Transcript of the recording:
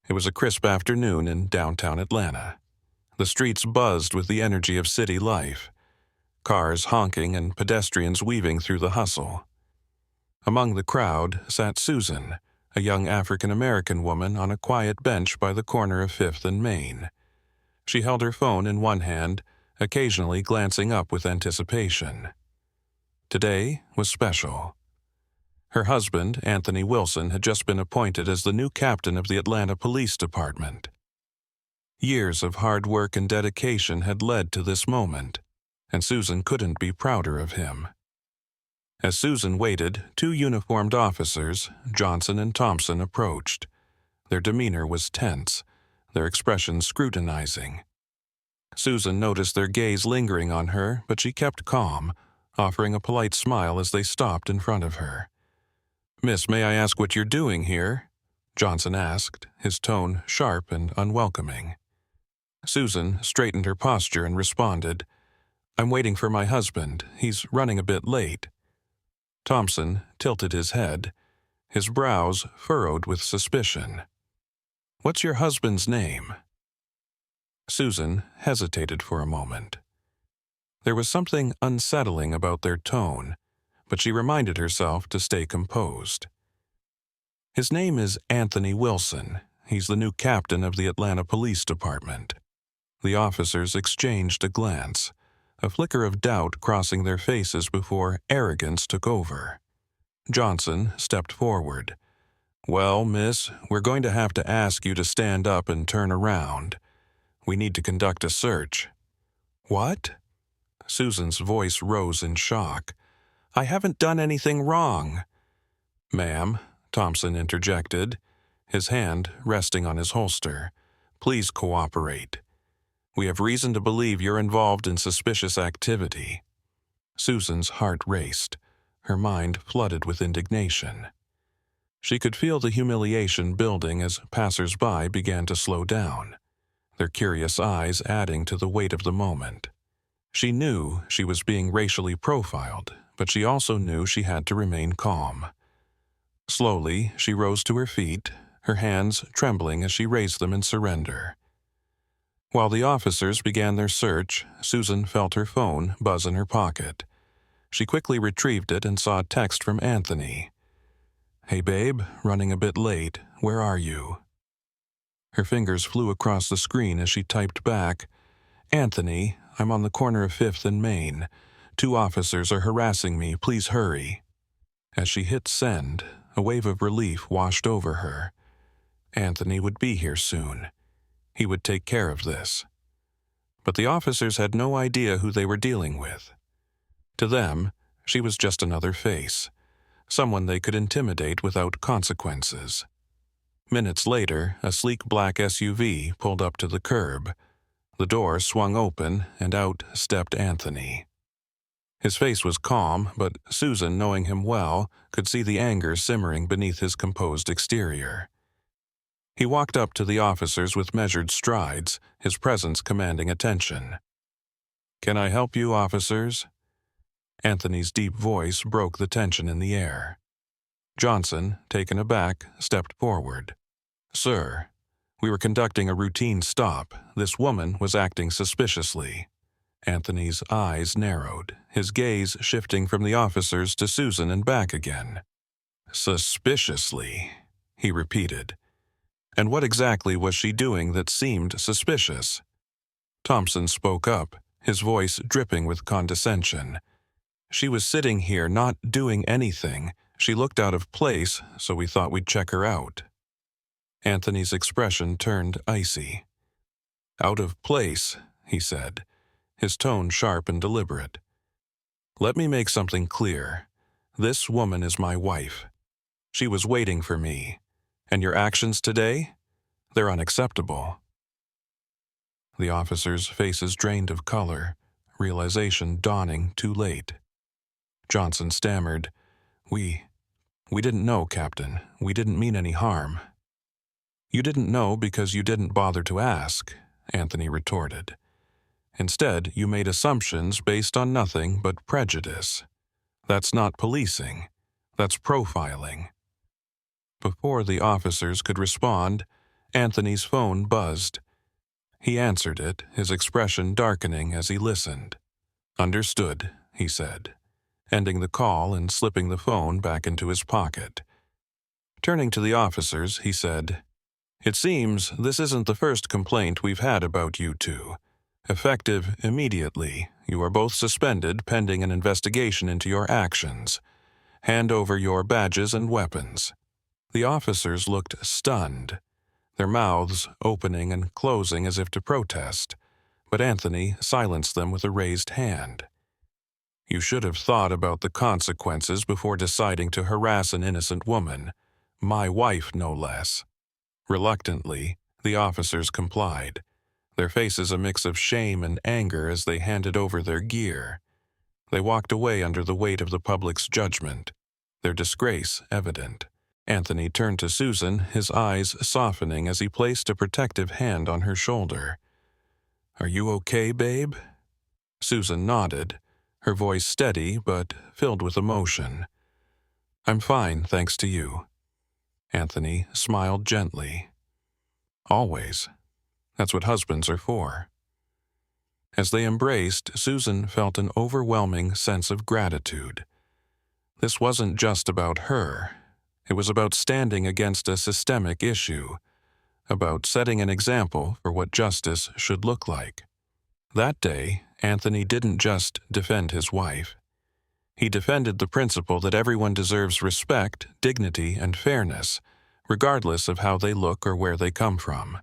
It was a crisp afternoon in downtown Atlanta. The streets buzzed with the energy of city life, cars honking and pedestrians weaving through the hustle. Among the crowd sat Susan, a young African-American woman on a quiet bench by the corner of 5th and Main. She held her phone in one hand, occasionally glancing up with anticipation. Today was special. Her husband, Anthony Wilson, had just been appointed as the new captain of the Atlanta Police Department. Years of hard work and dedication had led to this moment, and Susan couldn't be prouder of him. As Susan waited, 2 uniformed officers, Johnson and Thompson, approached. Their demeanor was tense, their expressions scrutinizing. Susan noticed their gaze lingering on her, but she kept calm, offering a polite smile as they stopped in front of her. "Miss, may I ask what you're doing here?" Johnson asked, his tone sharp and unwelcoming. Susan straightened her posture and responded, "I'm waiting for my husband. He's running a bit late." Thompson tilted his head, his brows furrowed with suspicion. "What's your husband's name?" Susan hesitated for a moment. There was something unsettling about their tone, but she reminded herself to stay composed. "His name is Anthony Wilson. He's the new captain of the Atlanta Police Department." The officers exchanged a glance, a flicker of doubt crossing their faces before arrogance took over. Johnson stepped forward. "Well, miss, we're going to have to ask you to stand up and turn around. We need to conduct a search." "What?" Susan's voice rose in shock. "I haven't done anything wrong." "Ma'am," Thompson interjected, his hand resting on his holster, "please cooperate. We have reason to believe you're involved in suspicious activity." Susan's heart raced, her mind flooded with indignation. She could feel the humiliation building as passers-by began to slow down, their curious eyes adding to the weight of the moment. She knew she was being racially profiled, but she also knew she had to remain calm. Slowly, she rose to her feet, her hands trembling as she raised them in surrender. While the officers began their search, Susan felt her phone buzz in her pocket. She quickly retrieved it and saw a text from Anthony. "Hey babe, running a bit late. Where are you?" Her fingers flew across the screen as she typed back, "Anthony, I'm on the corner of 5th and Main. 2 officers are harassing me. Please hurry." As she hit send, a wave of relief washed over her. Anthony would be here soon. He would take care of this. But the officers had no idea who they were dealing with. To them, she was just another face, someone they could intimidate without consequences. Minutes later, a sleek black SUV pulled up to the curb. The door swung open, and out stepped Anthony. His face was calm, but Susan, knowing him well, could see the anger simmering beneath his composed exterior. He walked up to the officers with measured strides, his presence commanding attention. "Can I help you, officers?" Anthony's deep voice broke the tension in the air. Johnson, taken aback, stepped forward. "Sir, we were conducting a routine stop. This woman was acting suspiciously." Anthony's eyes narrowed, his gaze shifting from the officers to Susan and back again. "Suspiciously," he repeated. "And what exactly was she doing that seemed suspicious?" Thompson spoke up, his voice dripping with condescension. "She was sitting here not doing anything. She looked out of place, so we thought we'd check her out." Anthony's expression turned icy. "Out of place," he said, his tone sharp and deliberate. "Let me make something clear. This woman is my wife. She was waiting for me. And your actions today? They're unacceptable." The officers' faces drained of color, realization dawning too late. Johnson stammered, We didn't know, Captain. We didn't mean any harm." "You didn't know because you didn't bother to ask," Anthony retorted. "Instead, you made assumptions based on nothing but prejudice. That's not policing. That's profiling." Before the officers could respond, Anthony's phone buzzed. He answered it, his expression darkening as he listened. "Understood," he said, ending the call and slipping the phone back into his pocket. Turning to the officers, he said, "It seems this isn't the first complaint we've had about you two. Effective immediately, you are both suspended pending an investigation into your actions. Hand over your badges and weapons." The officers looked stunned, their mouths opening and closing as if to protest, but Anthony silenced them with a raised hand. "You should have thought about the consequences before deciding to harass an innocent woman, my wife no less." Reluctantly, the officers complied, their faces a mix of shame and anger as they handed over their gear. They walked away under the weight of the public's judgment, their disgrace evident. Anthony turned to Susan, his eyes softening as he placed a protective hand on her shoulder. "Are you okay, babe?" Susan nodded, her voice steady but filled with emotion. "I'm fine, thanks to you." Anthony smiled gently. "Always. That's what husbands are for." As they embraced, Susan felt an overwhelming sense of gratitude. This wasn't just about her. It was about standing against a systemic issue, about setting an example for what justice should look like. That day, Anthony didn't just defend his wife. He defended the principle that everyone deserves respect, dignity, and fairness, regardless of how they look or where they come from.